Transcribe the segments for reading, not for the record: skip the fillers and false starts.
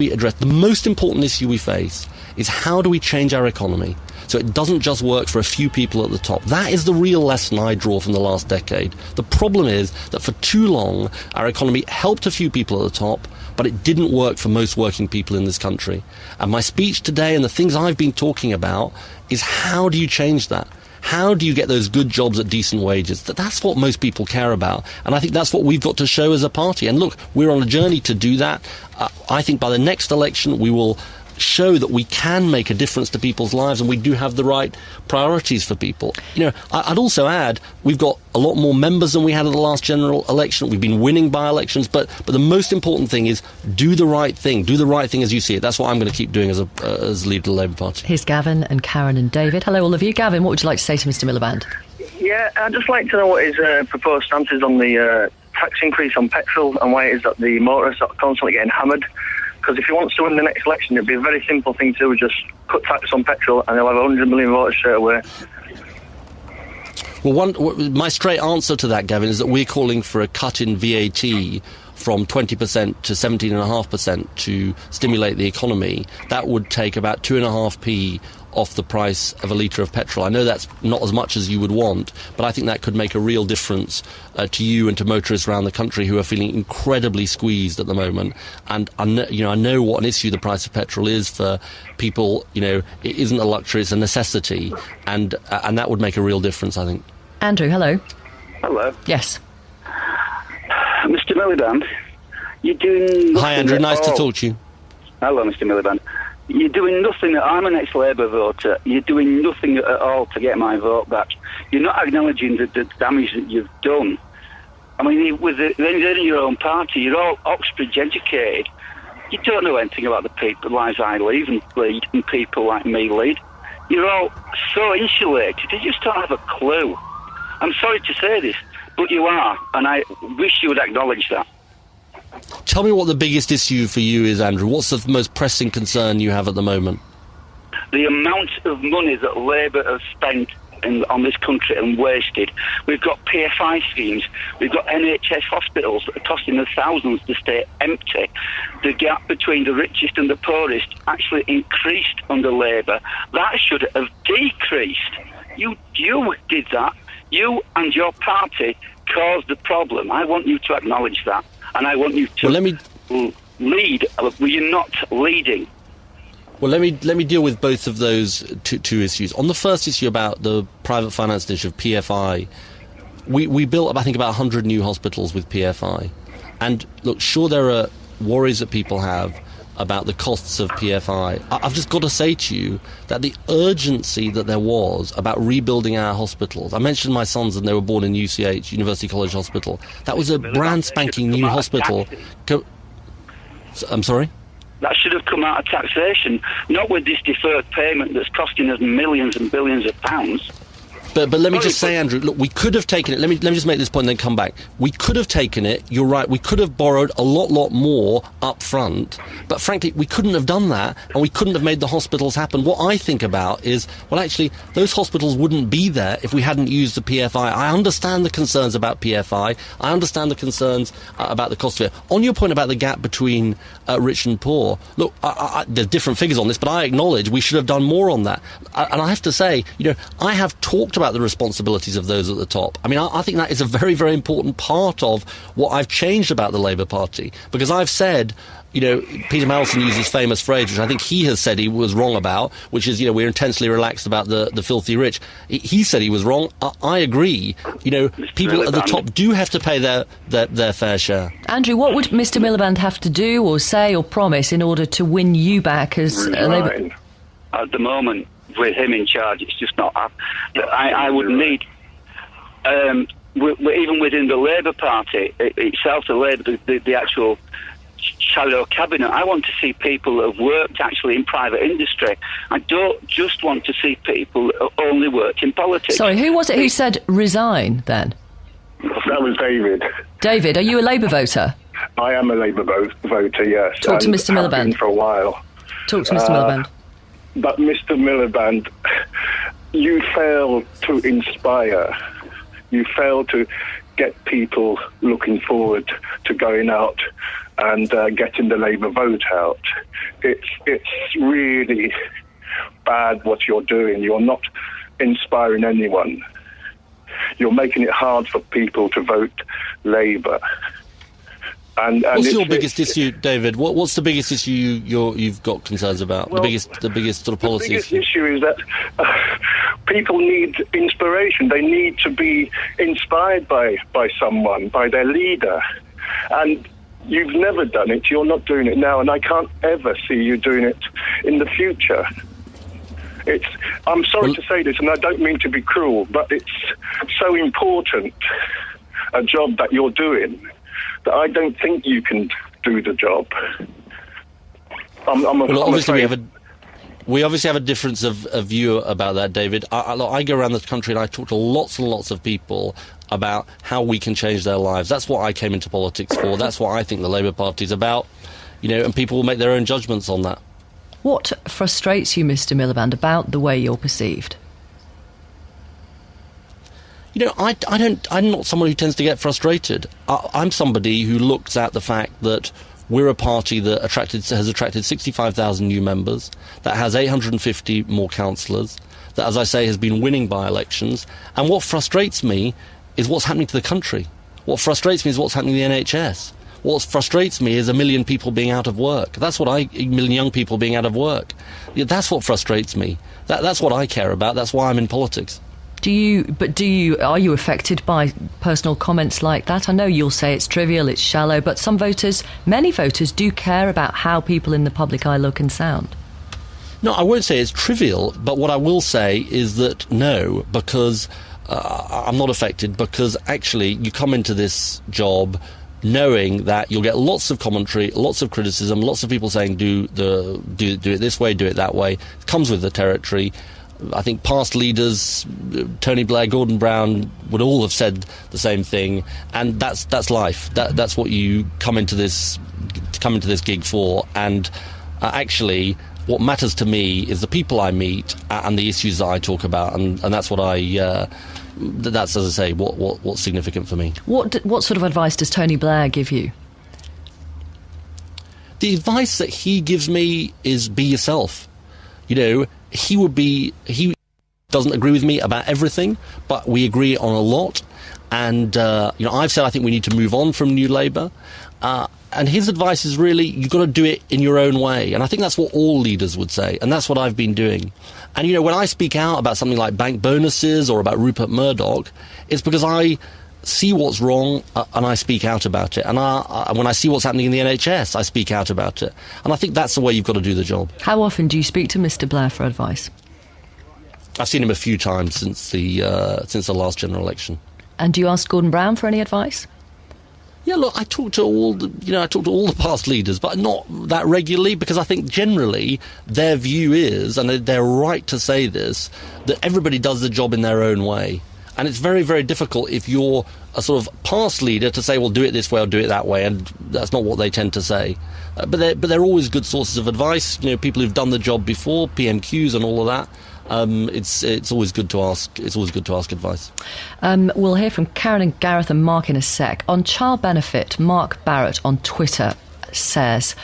we address the most important issue we face is how do we change our economy so it doesn't just work for a few people at the top. That is the real lesson I draw from the last decade. The problem is that for too long our economy helped a few people at the top, but it didn't work for most working people in this country. And my speech today and the things I've been talking about is how do you change that? How do you get those good jobs at decent wages? That's what most people care about. And I think that's what we've got to show as a party. And look, we're on a journey to do that. I think by the next election we will show that we can make a difference to people's lives and we do have the right priorities for people. You know, I'd also add we've got a lot more members than we had at the last general election. We've been winning by-elections, but the most important thing is do the right thing. Do the right thing as you see it. That's what I'm going to keep doing as leader of the Labour Party. Here's Gavin and Karen and David. Hello, all of you. Gavin, what would you like to say to Mr Miliband? Yeah, I'd just like to know what his proposed stance is on the tax increase on petrol and why it is that the motorists are constantly getting hammered. Because if he wants to win the next election, it'd be a very simple thing to do, just cut tax on petrol and he'll have 100 million voters straight away. Well, my straight answer to that, Gavin, is that we're calling for a cut in VAT from 20% to 17.5% to stimulate the economy. That would take about 2.5p off the price of a litre of petrol. I know that's not as much as you would want, but I think that could make a real difference to you and to motorists around the country who are feeling incredibly squeezed at the moment. And I know what an issue the price of petrol is for people. You know, it isn't a luxury; it's a necessity, and that would make a real difference, I think. Andrew, hello. Hello. Yes. Mr Miliband, you're doing... Hi, Andrew. Nice to talk to you. Hello, Mr Miliband. You're doing nothing. I'm an ex-Labour voter. You're doing nothing at all to get my vote back. You're not acknowledging the damage that you've done. I mean, within your own party, you're all Oxbridge educated. You don't know anything about the people, lives I lead and people like me lead. You're all so insulated. You just don't have a clue. I'm sorry to say this, but you are, and I wish you would acknowledge that. Tell me what the biggest issue for you is, Andrew. What's the most pressing concern you have at the moment? The amount of money that Labour has spent on this country and wasted. We've got PFI schemes. We've got NHS hospitals that are costing us thousands to stay empty. The gap between the richest and the poorest actually increased under Labour. That should have decreased. You did that. You and your party caused the problem. I want you to acknowledge that. And I want you to lead. You're not leading. Well, let me deal with both of those two issues. On the first issue about the private finance initiative, PFI, we built, I think, about 100 new hospitals with PFI. And look, sure, there are worries that people have about the costs of PFI. I've just got to say to you that the urgency that there was about rebuilding our hospitals. I mentioned my sons and they were born in UCH, University College Hospital. That was a brand spanking new hospital. I'm sorry? That should have come out of taxation, not with this deferred payment that's costing us millions and billions of pounds. But let me just say, Andrew, look, we could have taken it. Let me just make this point and then come back. We could have taken it, you're right, we could have borrowed a lot more up front, but frankly, we couldn't have done that, and we couldn't have made the hospitals happen. What I think about is, well, actually, those hospitals wouldn't be there if we hadn't used the PFI. I understand the concerns about PFI. I understand the concerns about the cost of it. On your point about the gap between rich and poor, look, there are different figures on this, but I acknowledge we should have done more on that. And I have to say, I have talked about the responsibilities of those at the top. I mean, I think that is a very, very important part of what I've changed about the Labour Party, because I've said, Peter Malison used this famous phrase, which I think he has said he was wrong about, which is, we're intensely relaxed about the filthy rich. He said he was wrong. I agree. People at the top do have to pay their fair share. Andrew, what would Mr Miliband have to do or say or promise in order to win you back as a Labour? At the moment, with him in charge, it's just not. I would need, even within the Labour Party itself, the actual shadow cabinet. I want to see people that have worked actually in private industry. I don't just want to see people that only worked in politics. Sorry, who was it who said resign then? That was David. David, are you a Labour voter? I am a Labour voter, yes. Talk to Mr Miliband. Been for a while. Talk to Mr Miliband. But Mr Miliband, you fail to inspire. You fail to get people looking forward to going out and getting the Labour vote out. It's really bad what you're doing. You're not inspiring anyone. You're making it hard for people to vote Labour. And what's your biggest issue, David? What's the biggest issue you've got concerns about? Well, the biggest sort of policy issue? The biggest issue is that people need inspiration. They need to be inspired by someone, by their leader. And you've never done it. You're not doing it now, and I can't ever see you doing it in the future. I'm sorry to say this, and I don't mean to be cruel, but it's so important, a job that you're doing, that I don't think you can do the job. We obviously have a difference of view about that, David. I go around the country and I talk to lots and lots of people about how we can change their lives. That's what I came into politics for. That's what I think the Labour Party's about. And people will make their own judgments on that. What frustrates you, Mr. Miliband, about the way you're perceived? I'm not someone who tends to get frustrated. I'm somebody who looks at the fact that we're a party that has attracted 65,000 new members, that has 850 more councillors, that, as I say, has been winning by-elections. And what frustrates me is what's happening to the country. What frustrates me is what's happening to the NHS. What frustrates me is 1 million people being out of work. 1 million young people being out of work. That's what frustrates me. That's what I care about. That's why I'm in politics. Are you affected by personal comments like that? I know you'll say it's trivial, it's shallow, but many voters do care about how people in the public eye look and sound. No, I won't say it's trivial, but what I will say is that no, because I'm not affected, because actually you come into this job knowing that you'll get lots of commentary, lots of criticism, lots of people saying do it this way, do it that way. It comes with the territory. I think past leaders, Tony Blair, Gordon Brown, would all have said the same thing, and that's life. That's what you come into this gig for. And actually, what matters to me is the people I meet and the issues that I talk about, and that's what that's, as I say, what's significant for me. What sort of advice does Tony Blair give you? The advice that he gives me is be yourself. He doesn't agree with me about everything, but we agree on a lot. And, I've said I think we need to move on from New Labour. And his advice is really, you've got to do it in your own way. And I think that's what all leaders would say. And that's what I've been doing. And, when I speak out about something like bank bonuses or about Rupert Murdoch, it's because I see what's wrong and I speak out about it. And when I see what's happening in the NHS, I speak out about it. And I think that's the way you've got to do the job. How often do you speak to Mr. Blair for advice? I've seen him a few times since the last general election. And do you ask Gordon Brown for any advice? Yeah, look, I talk to all the past leaders, but not that regularly, because I think generally their view is, and they're right to say this, that everybody does the job in their own way. And it's very, very difficult if you're a sort of past leader to say, well, do it this way or do it that way, and that's not what they tend to say. But they're always good sources of advice. People who've done the job before, PMQs and all of that. It's always good to ask. It's always good to ask advice. We'll hear from Karen and Gareth and Mark in a sec. On child benefit, Mark Barrett on Twitter says,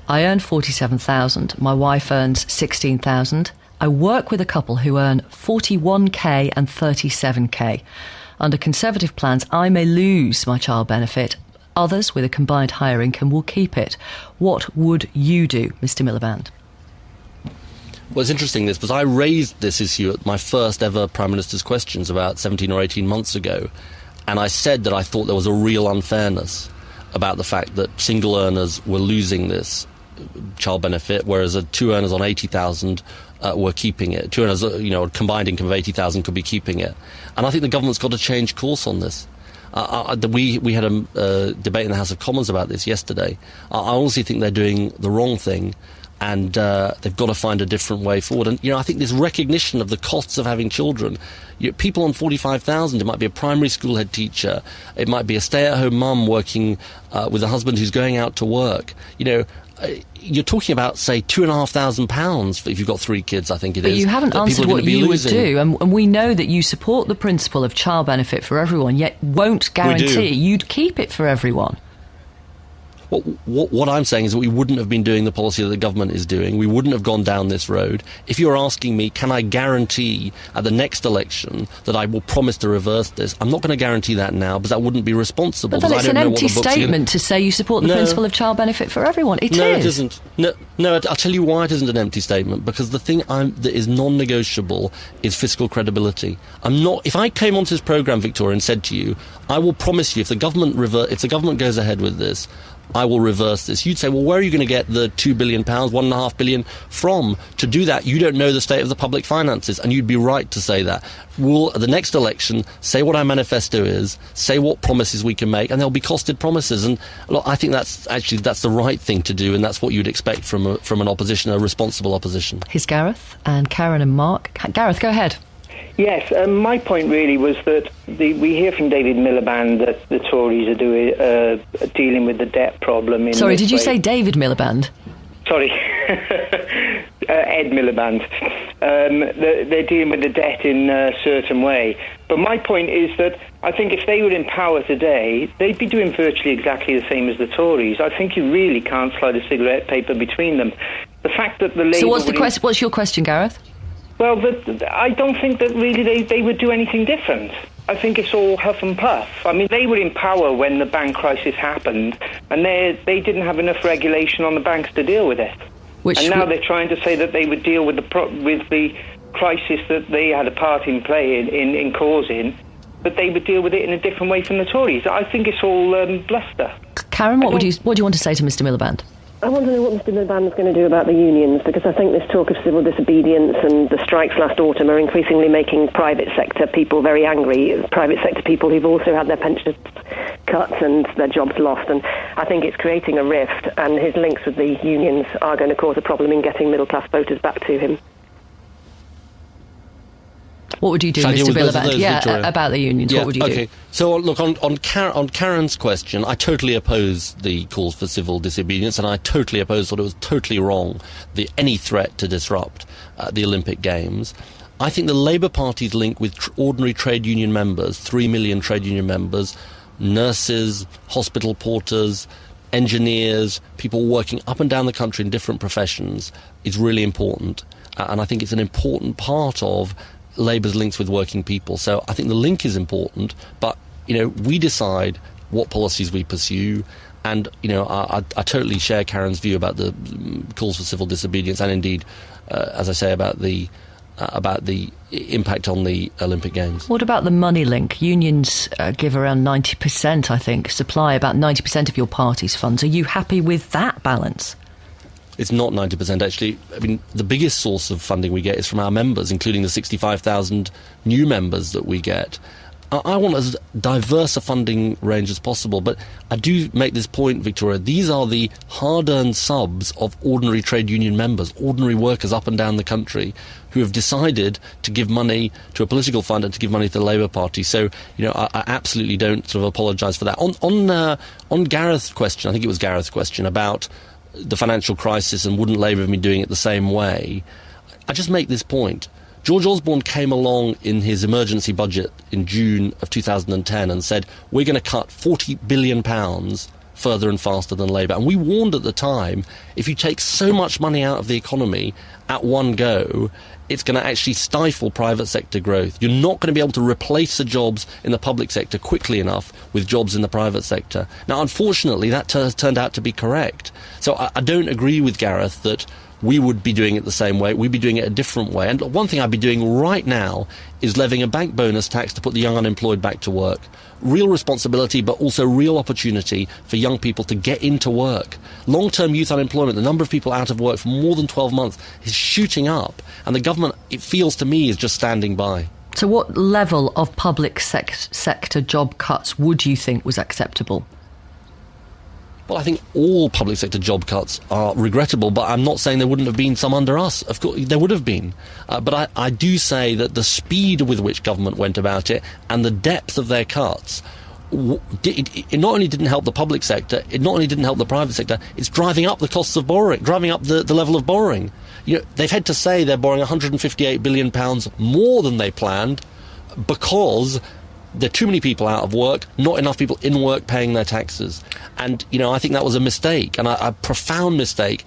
I earn 47,000. My wife earns 16,000. I work with a couple who earn 41k and 37k. Under Conservative plans, I may lose my child benefit. Others with a combined higher income will keep it. What would you do, Mr. Miliband? Well, it's interesting this, because I raised this issue at my first ever Prime Minister's Questions about 17 or 18 months ago, and I said that I thought there was a real unfairness about the fact that single earners were losing this child benefit, whereas two earners on 80,000 were keeping it. Two earners, a combined income of 80,000 could be keeping it. And I think the government's got to change course on this. We had a debate in the House of Commons about this yesterday. I honestly think they're doing the wrong thing, and they've got to find a different way forward. And, I think this recognition of the costs of having children, people on 45,000, it might be a primary school head teacher, it might be a stay-at-home mum working with a husband who's going out to work, you're talking about, say, £2,500 if you've got 3 kids, I think it is. But you haven't answered what you would do, and we know that you support the principle of child benefit for everyone, yet won't guarantee you'd keep it for everyone. What I'm saying is that we wouldn't have been doing the policy that the government is doing. We wouldn't have gone down this road. If you're asking me, can I guarantee at the next election that I will promise to reverse this, I'm not going to guarantee that now, because that wouldn't be responsible. But then it's an empty statement to say you support the principle of child benefit for everyone. It isn't. No, I'll tell you why it isn't an empty statement, because the thing that is non-negotiable is fiscal credibility. If I came onto this programme, Victoria, and said to you, I will promise you, if the government goes ahead with this, I will reverse this. You'd say, well, where are you going to get the £2 billion, £1.5 billion from? To do that, you don't know the state of the public finances, and you'd be right to say that. We'll, at the next election, say what our manifesto is, say what promises we can make, and they'll be costed promises. And look, I think that's the right thing to do, and that's what you'd expect from an opposition, a responsible opposition. Here's Gareth and Karen and Mark. Gareth, go ahead. Yes, my point really was that we hear from David Miliband that the Tories are dealing with the debt problem. Sorry, did you say David Miliband? Sorry, Ed Miliband. They're dealing with the debt in a certain way. But my point is that I think if they were in power today, they'd be doing virtually exactly the same as the Tories. I think you really can't slide a cigarette paper between them. The fact that the Labour... So what's your question, Gareth? Well, I don't think that really they would do anything different. I think it's all huff and puff. I mean, they were in power when the bank crisis happened, and they didn't have enough regulation on the banks to deal with it. And now they're trying to say that they would deal with the crisis that they had a part in play in causing, but they would deal with it in a different way from the Tories. I think it's all bluster. Karen, what do you want to say to Mr Miliband? I want to know what Mr Miliband is going to do about the unions, because I think this talk of civil disobedience and the strikes last autumn are increasingly making private sector people very angry, private sector people who've also had their pensions cut and their jobs lost, and I think it's creating a rift, and his links with the unions are going to cause a problem in getting middle-class voters back to him. What would you do, Mr Miliband? About the unions, what would you do? So, look, on Karen's question, I totally oppose the calls for civil disobedience, and I totally thought it was totally wrong, any threat to disrupt the Olympic Games. I think the Labour Party's link with ordinary trade union members, 3 million trade union members, nurses, hospital porters, engineers, people working up and down the country in different professions, is really important. And I think it's an important part of Labour's links with working people. So I think the link is important, but, we decide what policies we pursue. And, I totally share Karen's view about the calls for civil disobedience, and indeed, as I say, about the impact on the Olympic Games. What about the money link? Unions give around 90%, I think, supply about 90% of your party's funds. Are you happy with that balance? It's not 90%, actually. I mean, the biggest source of funding we get is from our members, including the 65,000 new members that we get. I want as diverse a funding range as possible, but I do make this point, Victoria, these are the hard-earned subs of ordinary trade union members, ordinary workers up and down the country, who have decided to give money to a political fund and to give money to the Labour Party. So, I absolutely don't sort of apologise for that. On Gareth's question, I think it was Gareth's question, about the financial crisis and wouldn't Labour have been doing it the same way, I just make this point. George Osborne came along in his emergency budget in June of 2010 and said, we're going to cut £40 billion further and faster than Labour. And we warned at the time, if you take so much money out of the economy at one go, it's going to actually stifle private sector growth. You're not going to be able to replace the jobs in the public sector quickly enough with jobs in the private sector. Now, unfortunately, that turned out to be correct. So I don't agree with Gareth that we would be doing it the same way. We'd be doing it a different way. And one thing I'd be doing right now is levying a bank bonus tax to put the young unemployed back to work. Real responsibility, but also real opportunity for young people to get into work. Long-term youth unemployment, the number of people out of work for more than 12 months is shooting up. And the government, it feels to me, is just standing by. So what level of public sector job cuts would you think was acceptable? Well, I think all public sector job cuts are regrettable, but I'm not saying there wouldn't have been some under us. Of course, there would have been. But I do say that the speed with which government went about it and the depth of their cuts, it not only didn't help the public sector, it not only didn't help the private sector, it's driving up the costs of borrowing, driving up the level of borrowing. They've had to say they're borrowing £158 billion more than they planned because there are too many people out of work, not enough people in work paying their taxes. And, I think that was a mistake, and a profound mistake